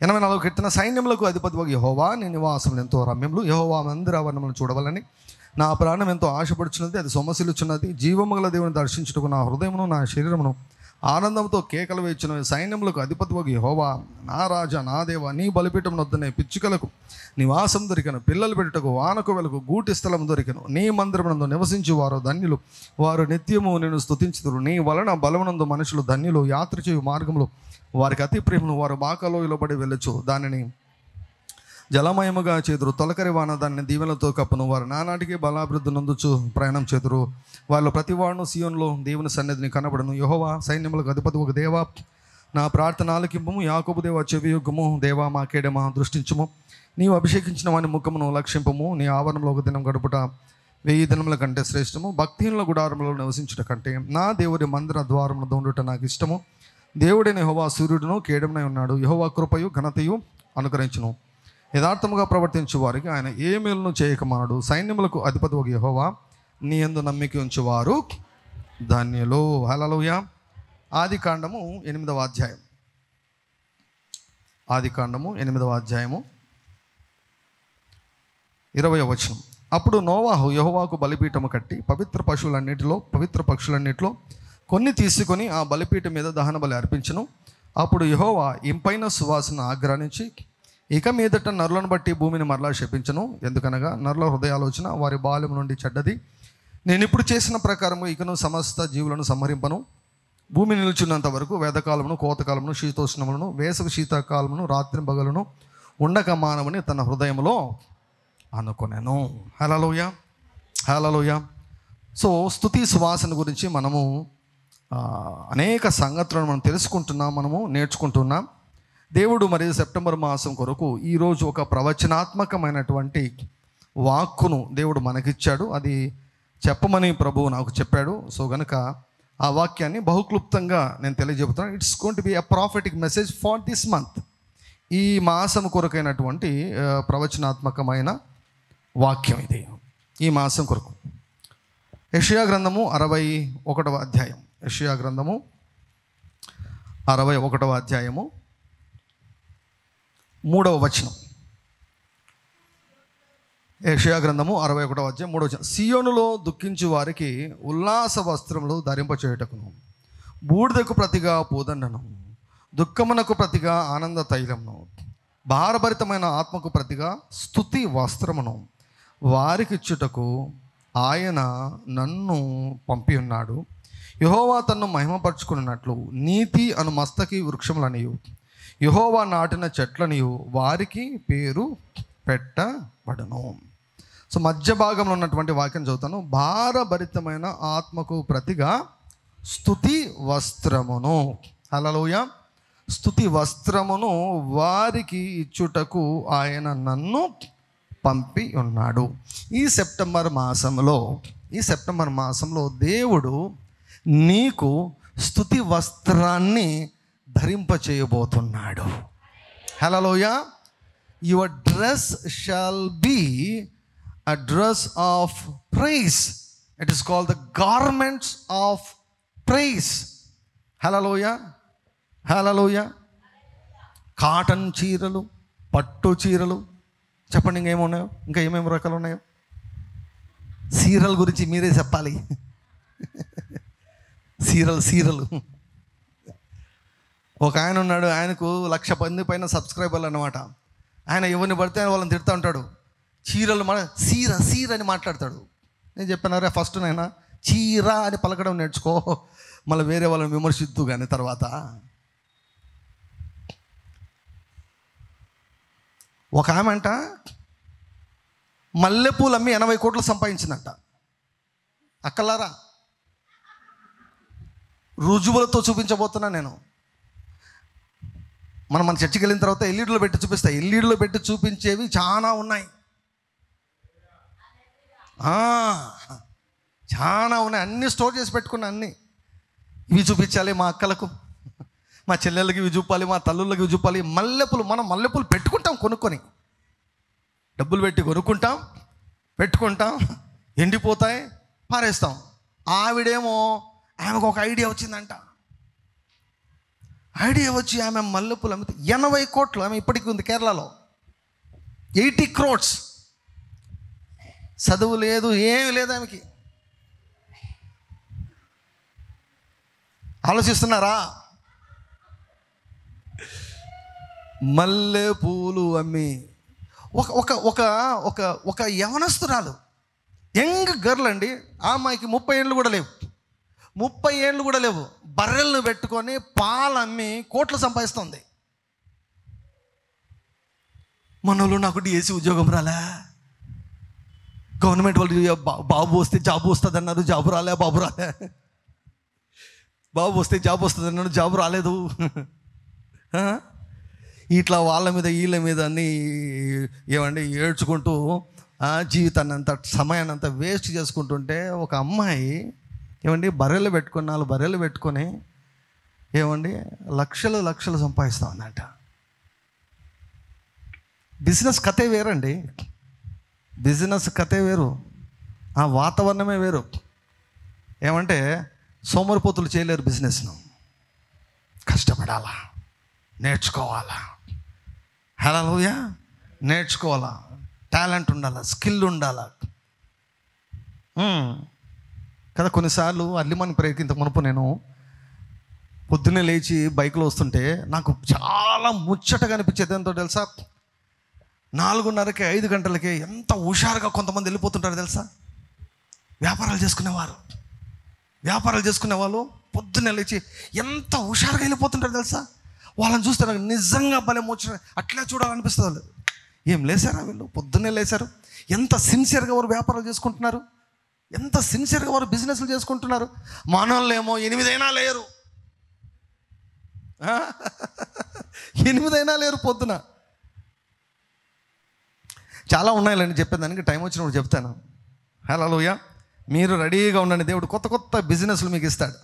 84 కీర్తన, సైన్యములకు అధిపతివగు యెహోవా నీ నివాసములు ఎంతో రమ్యములు. యెహోవా మందిరావరణములను చూడవలని నా ప్రాణం ఎంతో ఆశపడుచున్నది, అది సొమ్మసిల్లుచున్నది. జీవము గల దేవుని దర్శించుటకు నా హృదయమును నా శరీరమును ఆనందంతో కేకలు వేయుచున్నవి. సైన్యములకు అధిపతివగు యెహోవా నా రాజా నా దేవా, నీ బలిపీఠం వద్దనే పిచ్చుకలకు నివాసం దొరికెను, పిల్లలు పెట్టుటకు వానకు వెలకు గూటి స్థలం దొరికెను. నీ మందిరమునందు నివసించు వారు ధన్యులు, వారు నిత్యము నేను స్తుతించుదురు. నీ వలన బలమునందు మనుషులు ధన్యులు, యాత్ర చేయు మార్గములు వారికి అతి ప్రేమను. వారు బాకలోయలో పడి వెళ్ళొచ్చు, దానిని జలమయముగా చేదురు. తొలకరి వాన దాన్ని దీవెనలతో కప్పును. వారు నానాటికి బలాభివృద్ధి నందుచు ప్రయాణం చేదురు. వాళ్ళు ప్రతివాడును సీయోనులో దేవుని సన్నిధిని కనబడును. యెహోవా సైన్యములకు అధిపతి ఒక దేవా, నా ప్రార్థన ఆలకింపుము. యాకోబు దేవా చెవియొగ్గుము. దేవా మా కేడమా దృష్టించుము. నీవు అభిషేకించిన వాని ముఖమును లక్షింపము. నీ ఆవరణలో ఒక దినం గడుపుట 1000 దినముల కంటే శ్రేష్టము. భక్తిహీనుల గుడారంలో నివసించుట కంటే నా దేవుడి మందిర ద్వారమున ఉండుట నాకు ఇష్టము. దేవుడైన యెహోవా సూర్యుడును కేడమునై ఉన్నాడు. యెహోవా కృపయు ఘనతయు అనుగ్రహించును. యథార్థముగా ప్రవర్తించు వారికి ఆయన ఏ మేలును చేయకమానడు. సైన్యములకు అధిపతి ఒక యెహోవా నీ యందు నమ్మిక ఉంచువారు ధన్యులు. హల్లెలూయా. ఆదికాండము 8వ అధ్యాయం. ఆదికాండము 8వ అధ్యాయము 20వ వచనం. అప్పుడు నోవాహు యెహోవాకు బలిపీఠము కట్టి పవిత్ర పక్షులన్నిటిలో కొన్ని తీసుకొని ఆ బలిపీఠం మీద దహన బలి అర్పించను. అప్పుడు యెహోవా ఇంపైన సువాసన ఆగ్రహించి ఇక మీదట నరులను బట్టి భూమిని మరలా శపించను. ఎందుకనగా నరుల హృదయాలోచన వారి బాల్యము నుండి చెడ్డది. నేను ఇప్పుడు చేసిన ప్రకారము ఇకను సమస్త జీవులను సంహరింపను. భూమి నిలుచున్నంత వరకు వేదకాలమును కోతకాలమును శీతోష్ణములను వేసవి శీతాకాలమును రాత్రి పగలను ఉండక మానవని తన హృదయంలో అనుకొనెను. హల్లెలూయా, హల్లెలూయా. సో స్తుతి సువాసన గురించి మనము అనేక సంగతులను మనం తెలుసుకుంటున్నాం, మనము నేర్చుకుంటున్నాం. దేవుడు మరి సెప్టెంబర్ మాసం కొరకు ఈరోజు ఒక ప్రవచనాత్మకమైనటువంటి వాక్కును దేవుడు మనకిచ్చాడు. అది చెప్పమని ప్రభువు నాకు చెప్పాడు. సో గనుక ఆ వాక్యాన్ని బహుక్లుప్తంగా నేను తెలియజెబుతున్నాను. It's going to be a prophetic message for this month. ఈ మాసం కొరకైనటువంటి ప్రవచనాత్మకమైన వాక్యం ఇది, ఈ మాసం కొరకు. యెషయా గ్రంథము 61వ అధ్యాయం. యెషయా గ్రంథము 61వ అధ్యాయము 3వ వచనం. యెషయా గ్రంథము 61వ అధ్యాయం 3వ వచనం. సియోనులో దుఃఖించు వారికి ఉల్లాస వస్త్రములు ధరింపచేయుటకును, బూడిదకు ప్రతిగా పూదండను, దుఃఖమునకు ప్రతిగా ఆనంద తైలమును, భారభరితమైన ఆత్మకు ప్రతిగా స్తుతి వస్త్రమును వారికి ఇచ్చుటకు ఆయన నన్ను పంపి ఉన్నాడు. యెహోవా తన్ను మహిమపరచుకున్నట్లు నీతి అను మస్తకి వృక్షములనియు యెహోవా నాటిన చెట్లనియు వారికి పేరు పెట్టబడును. సో మధ్య భాగంలో ఉన్నటువంటి వాక్యం చదువుతాను. భారభరితమైన ఆత్మకు ప్రతిగా స్తుతి వస్త్రమును, హల్లెలూయా, స్తుతి వస్త్రమును వారికి ఇచ్చుటకు ఆయన నన్ను పంపి ఉన్నాడు. ఈ సెప్టెంబర్ మాసంలో దేవుడు నీకు స్తుతి వస్త్రాన్ని ధరింపచేయబోతున్నాడు. Hallelujah. Your dress shall be a dress of praise. It is called the garments of praise. Hallelujah, hallelujah. Cotton చీరలు, పట్టు చీరలు, చెప్పండి ఇంకేమున్నాయో, ఇంకా ఏమేమి రకాలు ఉన్నాయో. సీరల్ గురించి మీరే చెప్పాలి. సీరలు. ఒక ఆయన ఉన్నాడు, ఆయనకు 1,00,000 మంది పైన సబ్స్క్రైబర్లు అన్నమాట. ఆయన ఎవరిని పడితే వాళ్ళని తిడుతూ ఉంటాడు. చీరలు సీర అని మాట్లాడతాడు. నేను చెప్పాను, ఫస్ట్ నైనా చీర అని పలకడం నేర్చుకో, మళ్ళీ వేరే వాళ్ళని విమర్శిద్దు కానీ తర్వాత. ఒక ఆమె అంట మల్లెపూలు అమ్మి 80 కోట్లు సంపాదించిందంట. అక్కలారా, రుజువులతో చూపించబోతున్నా నేను. మన చర్చికి వెళ్ళిన తర్వాత ఎల్ఈడీలో పెట్టి చూపిస్తా. ఎల్ఈడీలో పెట్టి చూపించేవి చాలా ఉన్నాయి, చాలా ఉన్నాయి. అన్నీ స్టోర్ చేసి పెట్టుకున్నా. అన్నీ ఇవి చూపించాలి మా అక్కలకు, మా చెల్లెళ్ళకి ఇవి చూపాలి, మా తల్లుళ్ళకి ఇవి చూపాలి. మల్లెపూలు, మనం మల్లెపూలు పెట్టుకుంటాం, కొనుక్కొని డబ్బులు పెట్టి కొనుక్కుంటాం, పెట్టుకుంటాం, ఎండిపోతాయి, పారేస్తాం. ఆవిడేమో ఆమెకు ఒక ఐడియా వచ్చిందంట. ఐడియా వచ్చి ఆమె మల్లెపూలు అమ్మితే 80 కోట్లు ఆమె ఇప్పటికీ ఉంది కేరళలో. 80 crores. చదువు లేదు, ఏమి లేదు ఆమెకి. ఆలోచిస్తున్నారా? మల్లె పూలు అమ్మి ఒక ఒక ఒక ఒక ఒక యవనస్తురాలు, యంగ్ గర్ల్ అండి. ఆ అమ్మాయికి 30 ఏళ్ళు కూడా లేవు. 30 ఏళ్ళు కూడా లేవు. బర్రెలను పెట్టుకొని పాలు అమ్మి కోట్లు సంపాదిస్తుంది. మనోళ్ళు నాకు డిఎస్సి ఉద్యోగం రాలే, గవర్నమెంట్ వాళ్ళు బాబు వస్తే జాబ్ వస్తుంది అన్నారు, జాబు రాలే, బాబు రాలే. బాబు వస్తే జాబ్ వస్తుంది అన్నాడు, జాబు రాలేదు. ఇట్లా వాళ్ళ మీద వీళ్ళ మీద అన్నీ ఏమండి ఏడ్చుకుంటూ జీవితాన్ని అంత సమయాన్ని అంతా వేస్ట్ చేసుకుంటుంటే ఒక అమ్మాయి ఏమండి 4 బర్రెలు పెట్టుకొని ఏమండి లక్షలు సంపాదిస్తా ఉందంట. బిజినెస్ కథే వేరండి, బిజినెస్ కథే వేరు, ఆ వాతావరణమే వేరు. ఏమంటే సోమరిపోతులు చేయలేరు బిజినెస్ను. కష్టపడాలా, నేర్చుకోవాలా, హల్లెలూయా, నేర్చుకోవాలా, టాలెంట్ ఉండాలా, స్కిల్ ఉండాలా కదా. కొన్నిసార్లు అర్లీ మార్నింగ్ ప్రేయర్కి ఇంత మునుపు నేను పొద్దున్నే లేచి బైక్లో వస్తుంటే నాకు చాలా ముచ్చటగా అనిపించేది. ఎంతో తెలుసా, 4:30కి 5 గంటలకి ఎంత హుషారుగా కొంతమంది వెళ్ళిపోతుంటారు తెలుసా. వ్యాపారాలు చేసుకునే వాళ్ళు పొద్దున్నే లేచి ఎంత హుషారుగా వెళ్ళిపోతుంటారు తెలుసా. వాళ్ళని చూస్తే నాకు నిజంగా భలే ముచ్చట, అట్లా చూడాలనిపిస్తుంది. వాళ్ళు ఏం లేసారా వీళ్ళు, పొద్దున్నే లేచారు, ఎంత సిన్సియర్గా వారు వ్యాపారాలు చేసుకుంటున్నారు, ఎంత సిన్సియర్గా వారు బిజినెస్లు చేసుకుంటున్నారు. మనోళ్ళు ఏమో 8 అయినా లేరు, 8 అయినా లేరు పొద్దున. చాలా ఉన్నాయిలేండి చెప్పేదానికి, టైం వచ్చినప్పుడు చెప్తాను. హల్లెలూయా. మీరు రెడీగా ఉండండి, దేవుడు కొత్త బిజినెస్లు మీకు ఇస్తాడు,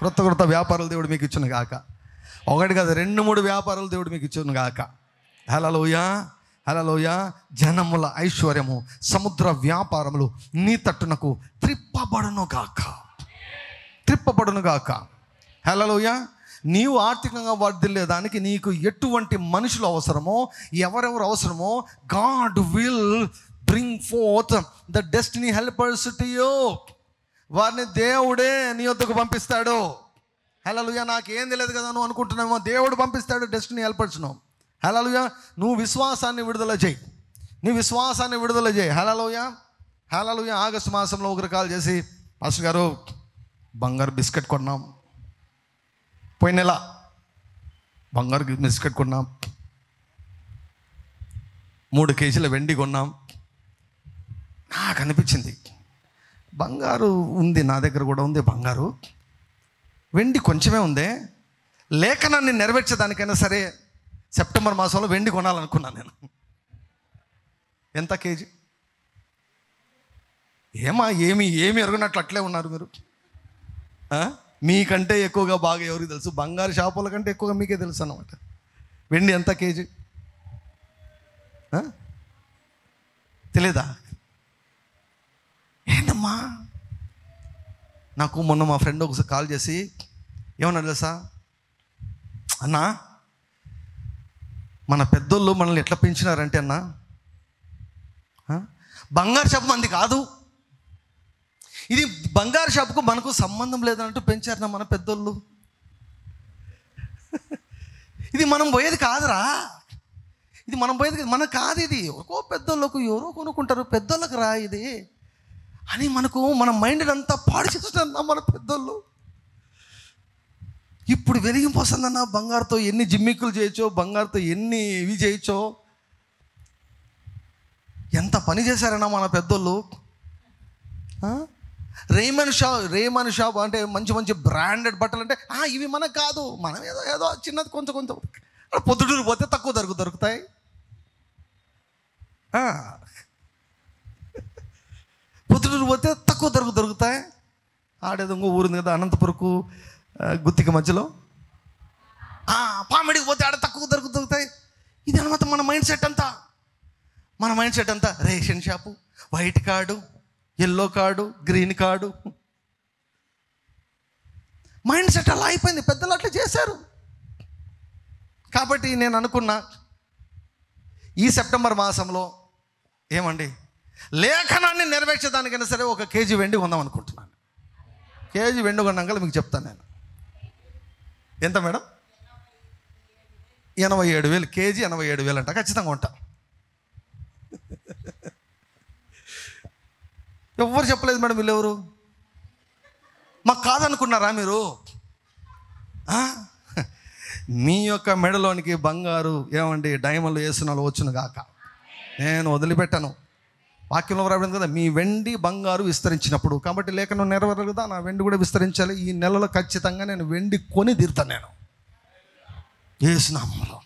కొత్త వ్యాపారాలు దేవుడు మీకు ఇచ్చును గాక. 1 కాదు 2-3 వ్యాపారాలు దేవుడు మీకు ఇచ్చును గాక. హల్లెలూయా. జనముల ఐశ్వర్యము, సముద్ర వ్యాపారములు నీ తట్టునకు త్రిప్పబడును గాక. హల్లెలూయా. నీవు ఆర్థికంగా వర్ధిల్లేదానికి నీకు ఎటువంటి మనుషులు అవసరమో, ఎవరెవరు అవసరమో, God will bring fourth the destiny helpers to you. వారిని దేవుడే నీ వద్దకు పంపిస్తాడు. హల్లెలూయా. నాకేం తెలియదు కదా నువ్వు అనుకుంటున్నామో, దేవుడు పంపిస్తాడు డెస్టినీ హెల్పర్స్ను. హల్లెలూయా. నువ్వు విశ్వాసాన్ని విడుదల చేయి, హల్లెలూయా. ఆగస్టు మాసంలో ఒకరు కాల్ చేసి, పాస్టర్ గారు బంగారు బిస్కెట్ కొన్నాం, పోయిన నెల బంగారు బిస్కెట్ కొన్నాం, 3 కేజీల వెండి కొన్నాం. నాకు అనిపించింది, బంగారు ఉంది నా దగ్గర కూడా ఉంది బంగారు, వెండి కొంచెమే ఉంది, లేఖనాన్ని నెరవేర్చేదానికైనా సరే సెప్టెంబర్ మాసంలో వెండి కొనాలనుకున్నాను నేను. ఎంత కేజీ? ఏమి ఎరుగునట్లు అట్లే ఉన్నారు మీరు. మీకంటే ఎక్కువగా బాగా ఎవరికి తెలుసు, బంగారు షాపుల కంటే ఎక్కువగా మీకే తెలుసు అన్నమాట. వెండి ఎంత కేజీ తెలీదా? ఏంటమ్మా, నాకు మొన్న మా ఫ్రెండ్ ఒకసారి కాల్ చేసి ఏమన్నా తెలుసా, అన్నా మన పెద్దోళ్ళు మనల్ని ఎట్లా పెంచినారంటే అన్నా, బంగారు షాపు మంది కాదు, ఇది బంగారు షాపుకు మనకు సంబంధం లేదన్నట్టు పెంచారన్నా మన పెద్దోళ్ళు. ఇది మనం పోయేది కాదురా, ఇది మనం పోయేది మనకు కాదు, ఇది ఎవరికో పెద్దోళ్ళకు ఎవరో కొనుక్కుంటారు, పెద్దోళ్ళకి రా ఇది అని మన మైండ్ అంతా పాడు చేస్తున్నా మన పెద్దోళ్ళు. ఇప్పుడు వెలిగింపోస్తుందన్న, బంగారుతో ఎన్ని జిమ్మిక్కులు చేయొచ్చో, బంగారుతో ఎన్ని ఇవి చేయొచ్చో, ఎంత పని చేశారన్నా మన పెద్దోళ్ళు. రేమన్ షాప్ అంటే మంచి బ్రాండెడ్ బట్టలు అంటే ఇవి మనకు కాదు, మనం ఏదో చిన్నది కొంచెం పొద్దుటూరు పోతే తక్కువ దొరుకుతాయి. పొద్దుటూరు పోతే తక్కువ దొరుకుతాయి. ఆడేదో ఇంకో ఊరుంది కదా అనంతపురకు గుత్తిక మధ్యలో, పామిడికి పోతే ఆడ తక్కువ దొరుకుతాయి. ఇది అనమాట మన మైండ్ సెట్ అంతా. Ration shop, white card, yellow card, green card, mind set అలా అయిపోయింది. పెద్దలు అట్లా చేశారు. కాబట్టి నేను అనుకున్నా ఈ సెప్టెంబర్ మాసంలో ఏమండి లేఖనాన్ని నెరవేర్చేదానికైనా సరే 1 కేజీ వెండి కొందాం అనుకుంటున్నాను. కేజీ వెండి కొన్నాక మీకు చెప్తాను నేను. ఎంత మేడం? 87,000. కేజీ 87,000 అంట. ఖచ్చితంగా ఉంటా. ఎవరు చెప్పలేదు మేడం. వీళ్ళెవరు? మాకు కాదనుకున్నారా మీరు? మీ యొక్క మెడలోనికి బంగారు ఏమండి డైమండ్లు వేసిన వాళ్ళు వచ్చును గాక. నేను వదిలిపెట్టాను. వాక్యంలో రాబడింది కదా, మీ వెండి బంగారు విస్తరించినప్పుడు. కాబట్టి లేఖనం నెరవేరాలి కదా, నా వెండి కూడా విస్తరించాలి. ఈ నెలలో ఖచ్చితంగా నేను వెండి కొని తీరుతాను. నేను యేసు నామములో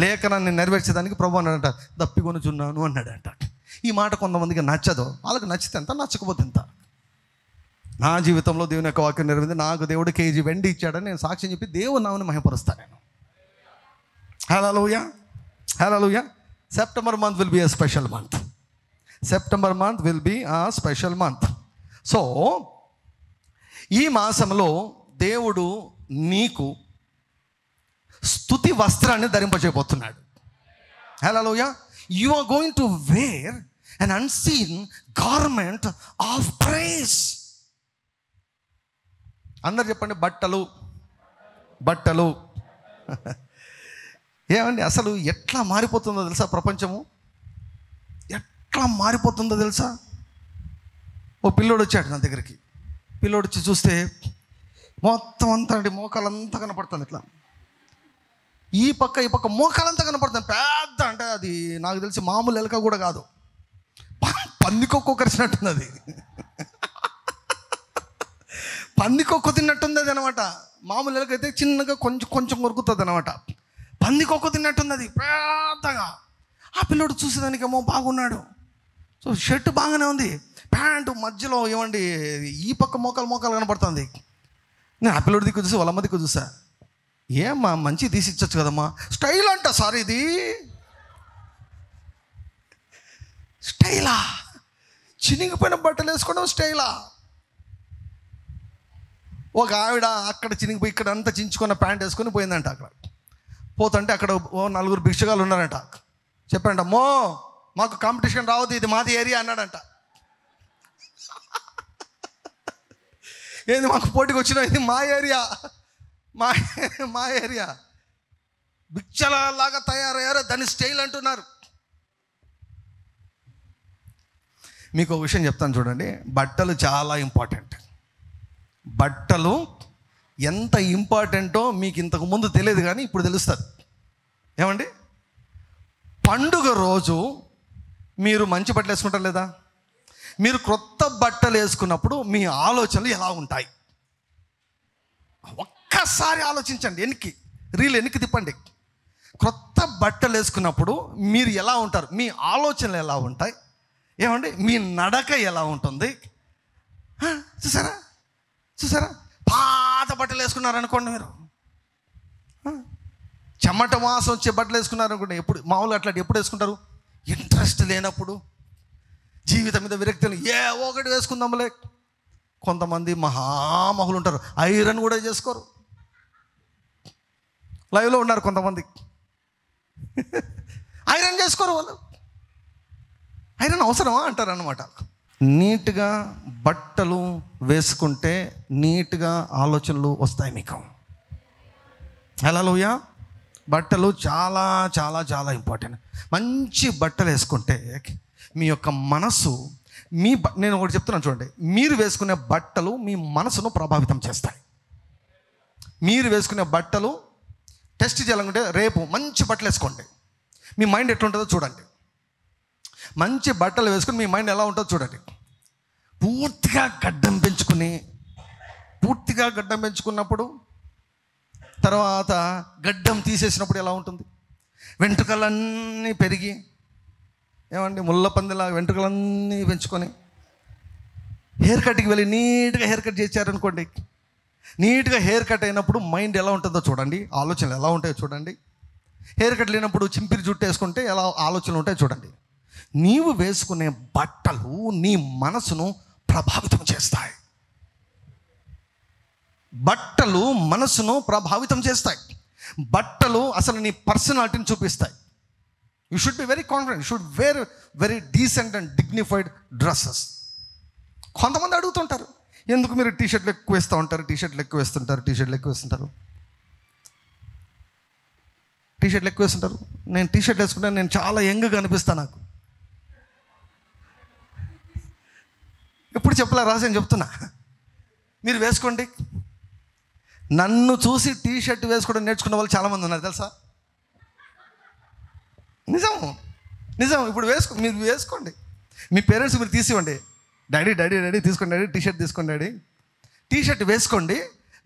లేఖనాన్ని నెరవేర్చేదానికి ప్రభువు అన్నాడంట, దప్పికొనుచున్నాను అన్నాడంట. ఈ మాట కొంతమందికి నచ్చదు. వాళ్ళకి నచ్చితే ఎంత, నచ్చకపోతే ఎంత. నా జీవితంలో దేవుని యొక్క వాక్యం నెరవేరింది. నాకు దేవుడు కేజీ వెండి ఇచ్చాడని నేను సాక్ష్యం చెప్పి దేవుని నామమును మహిమపరుస్తాను నేను. Hallelujah, hallelujah. September month will be a special month. September month will be a special month. So ఈ మాసంలో దేవుడు నీకు స్తుతి వస్త్రాన్ని ధరింపజేయబోతున్నాడు. Hallelujah. You are going to wear an unseen garment of praise. అందరు చెప్పండి, బట్టలు బట్టలు. ఏమండి అసలు ఎట్లా మారిపోతుందో తెలుసా? ప్రపంచము ఎట్లా మారిపోతుందో తెలుసా? ఓ పిల్లోడు వచ్చాడు నా దగ్గరికి. పిల్లోడు వచ్చి చూస్తే మొత్తం అంతా అండి మోకాలంతా కనపడుతుంది. ఇట్లా ఈ పక్క మోకాలంతా కనపడుతుంది. పెద్ద అంటే అది నాకు తెలిసి మామూలు ఎలక కూడా కాదు, పందికొక్కు కరిచినట్టుంది. అది పందికొక్కు తిన్నట్టుంది అది అనమాట. మామూలు ఎలకైతే చిన్నగా కొంచెం కొరుకుతుంది అనమాట. పందికొక్కు తిన్నట్టుంది అది పెద్దగా. ఆ పిల్లోడు చూసేదానికేమో బాగున్నాడు. సో షర్ట్ బాగానే ఉంది, ప్యాంటు మధ్యలో ఏమండి ఈ పక్క మోకాలు కనపడుతుంది. నేను ఆ పిల్లోడి దిక్కు చూసి వాళ్ళ అమ్మ దిక్కు చూసా. ఏమ్మా మంచి తీసి ఇచ్చచ్చు కదమ్మా. స్టైల్ అంట సార్, ఇది స్టైలా? చినిగిపోయిన బట్టలు వేసుకోవడం స్టైలా? ఒక ఆవిడ అక్కడ చినిగిపోయి ఇక్కడ అంతా చించుకున్న ప్యాంట్ వేసుకొని పోయిందంట. అక్కడ పోతుంటే అక్కడ 4 భిక్షగాలు ఉన్నారంట. చెప్పండి, అమ్మో మాకు కాంపిటీషన్ రావద్దు, ఇది మాది ఏరియా అన్నాడంట. ఏంది మాకు పోటీకి వచ్చినా, ఇది మా ఏరియా, మా ఏరియా. భిక్షలాగా తయారయ్యారో దాన్ని స్టైల్ అంటున్నారు. మీకు ఒక విషయం చెప్తాను చూడండి. బట్టలు చాలా ఇంపార్టెంట్. బట్టలు ఎంత ఇంపార్టెంటో మీకు ఇంతకు ముందు తెలియదు, కానీ ఇప్పుడు తెలుస్తుంది. ఏమండి, పండుగ రోజు మీరు మంచి బట్టలు వేసుకుంటారు లేదా? మీరు క్రొత్త బట్టలు వేసుకున్నప్పుడు మీ ఆలోచనలు ఎలా ఉంటాయి? ఒక్కసారి ఆలోచించండి. వెనక్కి తిప్పండి. క్రొత్త బట్టలు వేసుకున్నప్పుడు మీరు ఎలా ఉంటారు? మీ ఆలోచనలు ఎలా ఉంటాయి? ఏమండి, మీ నడక ఎలా ఉంటుంది? చూసారా పాత బట్టలు వేసుకున్నారనుకోండి, మీరు చెమట వాసన వచ్చే బట్టలు వేసుకున్నారనుకోండి, ఎప్పుడు మామూలుగా అట్లా ఎప్పుడు వేసుకుంటారు? ఇంట్రెస్ట్ లేనప్పుడు, జీవితం మీద విరక్తిని ఒకటి వేసుకుందాంలే. కొంతమంది మహామహులు ఉంటారు, ఐరన్ కూడా చేసుకోరు. లైవ్లో ఉన్నారు కొంతమంది, ఐరన్ చేసుకోరు. వాళ్ళు ఐరన్ అవసరమా అంటారు అనమాట. నీట్గా బట్టలు వేసుకుంటే నీట్గా ఆలోచనలు వస్తాయి మీకు. హల్లెలూయా. బట్టలు చాలా చాలా చాలా ఇంపార్టెంట్. మంచి బట్టలు వేసుకుంటే మీ యొక్క మనసు నేను ఒకటి చెప్తున్నాను చూడండి. మీరు వేసుకునే బట్టలు మీ మనసును ప్రభావితం చేస్తాయి. మీరు వేసుకునే బట్టలు టెస్ట్ చేయాలనుకుంటే రేపు మంచి బట్టలు వేసుకోండి, మీ మైండ్ ఎట్లుంటుందో చూడండి. మంచి బట్టలు వేసుకుని మీ మైండ్ ఎలా ఉంటుందో చూడండి. పూర్తిగా గడ్డం పెంచుకున్నప్పుడు, తర్వాత గడ్డం తీసేసినప్పుడు ఎలా ఉంటుంది? వెంట్రుకలన్నీ పెరిగి ఏమండి ముళ్ళపందిలాగా వెంట్రుకలన్నీ పెంచుకొని హెయిర్ కట్కి వెళ్ళి నీట్గా హెయిర్ కట్ చేశారనుకోండి. నీట్గా హెయిర్ కట్ అయినప్పుడు మైండ్ ఎలా ఉంటుందో చూడండి, ఆలోచనలు ఎలా ఉంటాయో చూడండి. హెయిర్ కట్ లేనప్పుడు చింపిరి జుట్టు వేసుకుంటే ఎలా ఆలోచనలు ఉంటాయో చూడండి. నీవు వేసుకునే బట్టలు నీ మనసును ప్రభావితం చేస్తాయి. బట్టలు మనసును ప్రభావితం చేస్తాయి. బట్టలు అసలు నీ పర్సనాలిటీని చూపిస్తాయి. You should be very confident, should wear very decent and dignified dresses. కొంతమంది అడుగుతుంటారు, ఎందుకు మీరు టీషర్ట్లు ఎక్కువ వేస్తూ ఉంటారు, టీషర్ట్లు ఎక్కువ వేస్తుంటారు, టీషర్ట్లు ఎక్కువ వేస్తుంటారు, టీషర్ట్లు ఎక్కువ వేస్తుంటారు. నేను టీషర్ట్ వేసుకుంటే నేను చాలా యంగ్గా అనిపిస్తాను. నాకు ఎప్పుడు చెప్పలే, రాసి చెప్తున్నా, మీరు వేసుకోండి. నన్ను చూసి టీషర్ట్ వేసుకోవడం నేర్చుకున్న వాళ్ళు చాలామంది ఉన్నారు తెలుసా. నిజం నిజం. ఇప్పుడు మీరు వేసుకోండి. మీ పేరెంట్స్ మీరు తీసివ్వండి, డాడీ డాడీ డాడీ తీసుకోండి, డాడీ టీషర్ట్ తీసుకోండి, డాడీ టీషర్ట్ వేసుకోండి.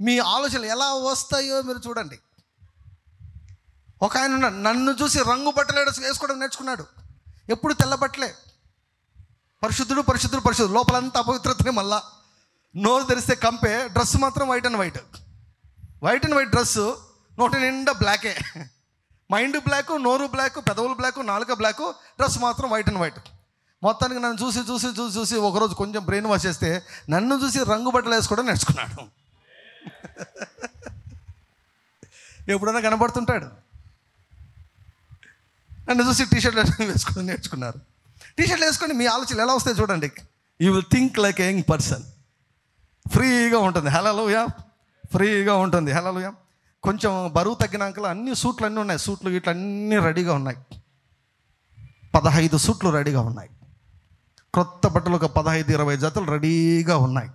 మీ ఆలోచనలు ఎలా వస్తాయో మీరు చూడండి. ఒక ఆయన ఉన్నాడు, నన్ను చూసి రంగు బట్టలు వేసుకోవడం నేర్చుకున్నాడు. ఎప్పుడు తెల్ల బట్టలే, పరిశుద్ధుడు పరిశుద్ధుడు పరిశుద్ధుడు, లోపలంతా అపవిత్రతనే. మళ్ళా నోరు తెరిస్తే కంపే, డ్రెస్ మాత్రం white and white, white and white dress, నోటి నిండా బ్లాకే, మైండ్ బ్లాక్, నోరు బ్లాక్, పెదవులు బ్లాక్, నాలుక బ్లాక్, డ్రెస్ మాత్రం వైట్ అండ్ వైట్. మొత్తానికి నన్ను చూసి చూసి చూసి చూసి ఒకరోజు కొంచెం బ్రెయిన్ వాష్ చేస్తే నన్ను చూసి రంగు బట్టలు వేసుకోవడం నేర్చుకున్నాడు. ఎప్పుడైనా కనబడుతుంటాడు, నన్ను చూసి టీషర్ట్లు వేసుకోవడం నేర్చుకున్నారు. టీషర్ట్లు వేసుకొని మీ ఆలోచనలు ఎలా వస్తాయి చూడండి. You will think like A young person. ఫ్రీగా ఉంటుంది, హల్లెలూయా, ఫ్రీగా ఉంటుంది, హల్లెలూయా. కొంచెం బరువు తగ్గినాక అన్ని సూట్లు అన్నీ ఉన్నాయి, సూట్లు ఇట్లా అన్నీ రెడీగా ఉన్నాయి. 15 సూట్లు రెడీగా ఉన్నాయి, క్రొత్త బట్టలు ఒక 15-20 జతలు రెడీగా ఉన్నాయి.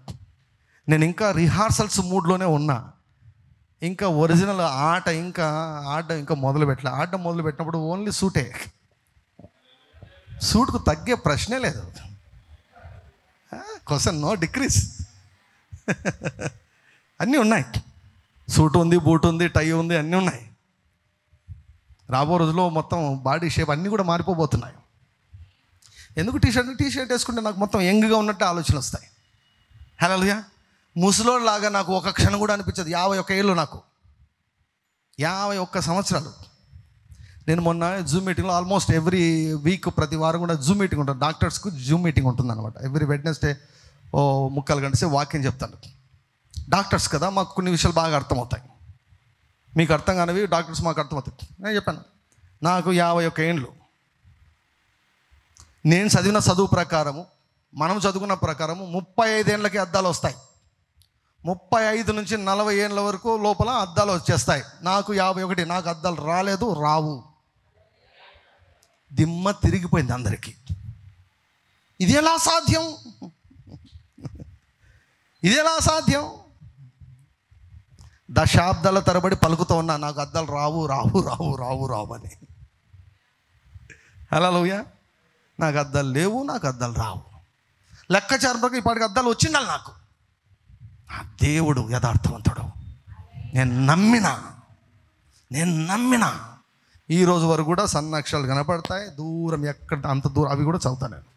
నేను ఇంకా రిహార్సల్స్ మూడ్లోనే ఉన్నా, ఇంకా ఒరిజినల్ ఆట ఇంకా మొదలు పెట్టలే. ఆట మొదలు పెట్టినప్పుడు ఓన్లీ సూటే, సూట్కు తగ్గే ప్రశ్నే లేదు, క్వశ్చన్ నో డిక్రీస్. అన్నీ ఉన్నాయి, సూట్ ఉంది, బూట్ ఉంది, టై ఉంది, అన్నీ ఉన్నాయి. రాబో రోజుల్లో మొత్తం బాడీ షేప్ అన్నీ కూడా మారిపోబోతున్నాయి. ఎందుకు టీషర్ట్ వేసుకుంటే నాకు మొత్తం యంగ్గా ఉన్నట్టే ఆలోచనలు వస్తాయి. హల్లెలూయా. ముసలోళ్ళలాగా నాకు ఒక క్షణం కూడా అనిపించదు. 51 ఏళ్ళు, నాకు 51 సంవత్సరాలు. నేను మొన్న జూమ్ మీటింగ్లో ఆల్మోస్ట్ ఎవ్రీ వీక్, ప్రతి వారం కూడా జూమ్ మీటింగ్ ఉంటుంది. డాక్టర్స్కు జూమ్ మీటింగ్ ఉంటుంది అనమాట. ఎవ్రీ వెడ్నెస్డే 3:15 గంటలే వాక్యం చెప్తాను. డాక్టర్స్ కదా, మాకు కొన్ని విషయాలు బాగా అర్థమవుతాయి. మీకు అర్థం కానివి డాక్టర్స్ మాకు అర్థమవుతాయి. నేను చెప్పాను, నాకు 51 ఏండ్లు. నేను చదివిన చదువు ప్రకారము, మనం చదువుకున్న ప్రకారము 35 ఏళ్ళకి అద్దాలు వస్తాయి. 35 నుంచి 40 ఏళ్ళ వరకు లోపల అద్దాలు వచ్చేస్తాయి. నాకు 51, నాకు అద్దాలు రాలేదు, రావు. దిమ్మ తిరిగిపోయింది అందరికీ. ఇది ఎలా సాధ్యం, ఇది ఎలా సాధ్యం? దశాబ్దాల తరబడి పలుకుతూ ఉన్నా, నాకు అద్దాలు రావు రావు రావు రావు రావు అని. హల్లెలూయా. నాకు అద్దాలు లేవు, నాకు అద్దాలు రావు. లెక్కచారంతో ఇప్పటికి అద్దాలు వచ్చిండాలి నాకు. ఆ దేవుడు యథార్థవంతుడు. నేను నమ్మిన ఈ రోజు వరకు కూడా సన్న అక్షరాలు కనపడతాయి. దూరం ఎక్కడ, అంత దూరం అవి కూడా చదువుతాను నేను.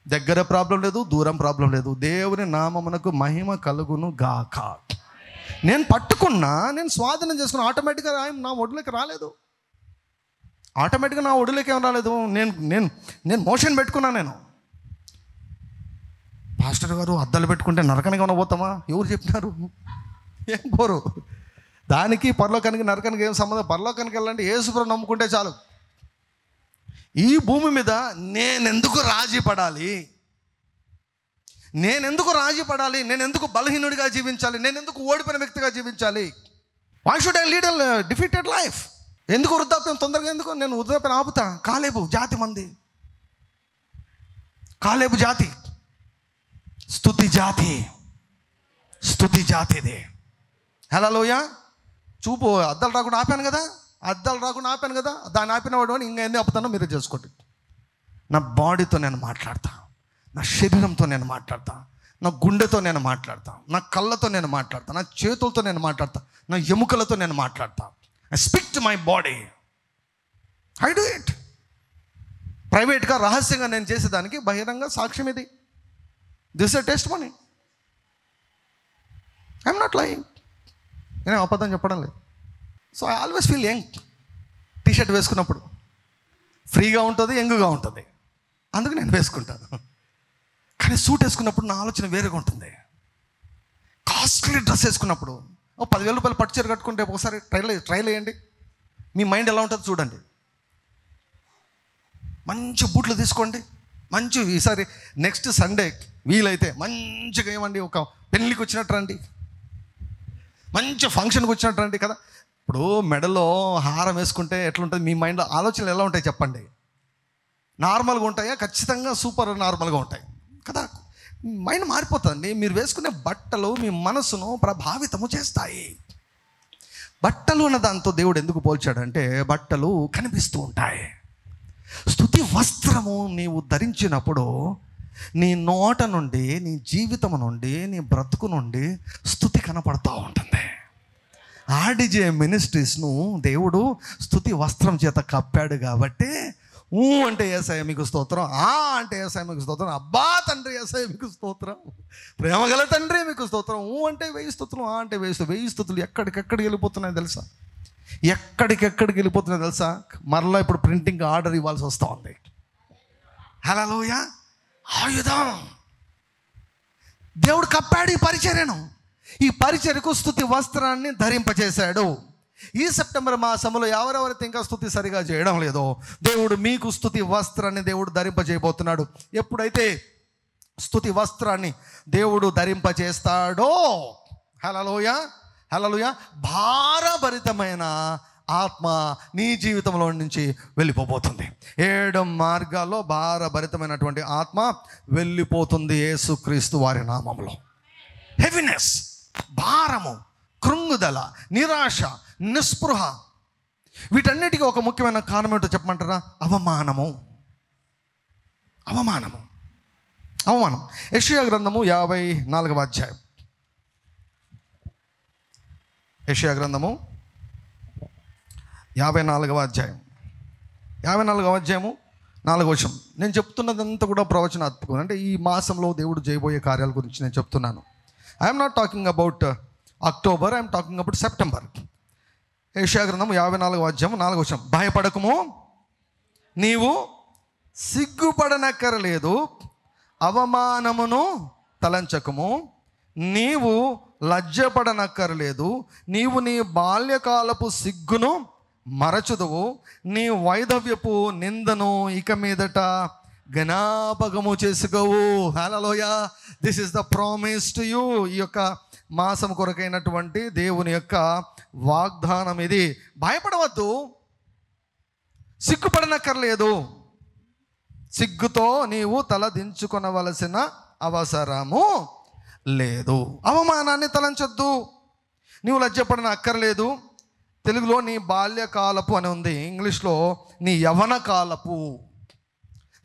దగ్గర ప్రాబ్లం లేదు, దూరం ప్రాబ్లం లేదు. దేవుని నామమునకు మహిమ కలుగును గాక. నేను పట్టుకున్నా, నేను స్వాధీనం చేసుకున్నా, ఆటోమేటిక్గా నా ఒడిలోకి రాలేదు. ఆటోమేటిక్గా నా ఒడిలోకి ఏం రాలేదు. నేను మోషన్ పెట్టుకున్నా. నేను పాస్టర్ గారు అద్దాలు పెట్టుకుంటే నరకానికి ఏమైనా పోతామా? ఎవరు చెప్పినారు? ఏం పోరు. దానికి పరలోకానికి నరకానికి ఏం సంబంధం? పరలోకానికి వెళ్ళాలంటే యేసుప్రభువు నమ్ముకుంటే చాలు. ఈ భూమి మీద నేనెందుకు రాజీ పడాలి? నేనెందుకు బలహీనుడిగా జీవించాలి? నేనెందుకు ఓడిపోయిన వ్యక్తిగా జీవించాలి? Why should I lead a defeated life? ఎందుకు వృద్ధాప్యం తొందరగా? ఎందుకు నేను వృద్ధాప్యం ఆపుతా? కాలేబు జాతి మంది, కాలేబు జాతి స్తుతి జాతిది. హల్లెలూయా. చూపు, అద్దాలు రాకుండా ఆపాను కదా, దాన్ని ఆపిన వాడు ఇంకా ఎన్ని ఆపుతానో మీరే చేసుకోండి. నా బాడీతో నేను మాట్లాడతా, నా శరీరంతో నేను మాట్లాడతా, నా గుండెతో నేను మాట్లాడతా, నా కళ్ళతో నేను మాట్లాడతా, నా చేతులతో నేను మాట్లాడతా, నా ఎముకలతో నేను మాట్లాడతా. I speak to my body. I do it. ప్రైవేట్గా రహస్యంగా నేను చేసేదానికి బహిరంగ సాక్ష్యం ఇది. This is testimony. I'm not lying. నేను అబద్ధం చెప్పడం లేదు. So I always feel young. T-shirt వేసుకున్నప్పుడు ఫ్రీగా ఉంటుంది, యంగ్గా ఉంటుంది. అందుకు నేను వేసుకుంటాను. కానీ సూట్ వేసుకున్నప్పుడు నా ఆలోచన వేరేగా ఉంటుంది. కాస్ట్లీ డ్రెస్ వేసుకున్నప్పుడు 10,000 రూపాయలు పట్టు చీర కట్టుకుంటే ఒకసారి ట్రైల్ వేయండి, మీ మైండ్ ఎలా ఉంటుందో చూడండి. మంచి బూట్లు తీసుకోండి, మంచి ఈసారి నెక్స్ట్ సండే వీలైతే మంచిగా ఏమండి ఒక పెళ్ళికి వచ్చినట్టు రండి, మంచి ఫంక్షన్కి వచ్చినట్టు రండి కదా. ఇప్పుడు మెడలో హారం వేసుకుంటే ఎట్లుంటుంది, మీ మైండ్లో ఆలోచనలు ఎలా ఉంటాయి చెప్పండి? నార్మల్గా ఉంటాయా? ఖచ్చితంగా సూపర్ నార్మల్గా ఉంటాయి కదా. మైండ్ మారిపోతుందండి. మీరు వేసుకునే బట్టలు మీ మనసును ప్రభావితము చేస్తాయి. బట్టలు అన్న దాంతో దేవుడు ఎందుకు పోల్చాడంటే, బట్టలు కనిపిస్తూ ఉంటాయి. స్తుతి వస్త్రము నీవు ధరించినప్పుడు నీ నోట నుండి, నీ జీవితం నుండి, నీ బ్రతుకు నుండి స్తుతి కనపడుతూ ఉంటుంది. ఆర్డిజే మినిస్ట్రీస్ను దేవుడు స్తుతి వస్త్రం చేత కప్పాడు కాబట్టి, ఊ అంటే యేసయ్య మీకు స్తోత్రం, ఆ అంటే యేసయ్య మీకు స్తోత్రం, అబ్బా తండ్రి యేసయ్య మీకు స్తోత్రం, ప్రేమగల తండ్రి మీకు స్తోత్రం, ఊ అంటే 1000 స్తుతులు, ఆ అంటే 1000 స్తుతులు ఎక్కడికెక్కడికి వెళ్ళిపోతున్నాయి తెలుసా? ఎక్కడికెక్కడికి వెళ్ళిపోతున్నాయి తెలుసా? మరలా ఇప్పుడు ప్రింటింగ్ ఆర్డర్ ఇవ్వాల్సి వస్తూ ఉంది. హల్లెలూయా. ఆయుధం దేవుడు కప్పాడు ఈ పరిచర్యను. ఈ పరిచర్యకు స్తుతి వస్త్రాన్ని ధరింపచేశాడు. ఈ సెప్టెంబర్ మాసంలో ఎవరెవరైతే ఇంకా స్తుతి సరిగా చేయడం లేదో, దేవుడు మీకు స్తుతి వస్త్రాన్ని దేవుడు ధరింపజేయబోతున్నాడు. ఎప్పుడైతే స్తుతి వస్త్రాన్ని దేవుడు ధరింపచేస్తాడో, హల్లెలూయా హల్లెలూయా, భారభరితమైన ఆత్మ నీ జీవితంలో నుంచి వెళ్ళిపోబోతుంది. 7 మార్గాల్లో భారభరితమైనటువంటి ఆత్మ వెళ్ళిపోతుంది యేసుక్రీస్తు వారి నామములో. హెవీనెస్, భారము, కృంగుదల, నిరాశ, నిస్పృహ, వీటన్నిటికీ ఒక ముఖ్యమైన కారణం ఏంటో చెప్పమంటారా? అవమానము. అవమానము అవమానం. యెషయా గ్రంథము 54వ అధ్యాయం. యెషయా గ్రంథము 54వ అధ్యాయం, 54వ అధ్యాయము 4వ వచనం. నేను చెప్తున్నదంతా కూడా ప్రవచనాత్మకం. అంటే ఈ మాసంలో దేవుడు చేయబోయే కార్యాల గురించి నేను చెప్తున్నాను. I'm not talking about October, I'm talking about September. యెషయా గ్రంథము 54వ అధ్యాయం 4వ వచనం. భయపడకము, నీవు సిగ్గుపడనక్కరలేదు, అవమానమును తలంచకము, నీవు లజ్జపడనక్కరలేదు, నీవు నీ బాల్యకాలపు సిగ్గును మరచుదువు, నీ వైధవ్యపు నిందను ఇక మీదట జ్ఞాపకము చేసుకోవు. Hallelujah. This is the promise to you. ఈ యొక్క మాసం కొరకైనటువంటి దేవుని యొక్క వాగ్దానం ఇది. భయపడవద్దు, సిగ్గుపడనక్కర్లేదు, సిగ్గుతో నీవు తల దించుకొనవలసిన అవసరము లేదు. అవమానాన్ని తలంచొద్దు, నీవు లజ్జపడన అక్కర్లేదు. తెలుగులో నీ బాల్యకాలపు అని ఉంది, ఇంగ్లీష్లో నీ యవ్వన కాలపు.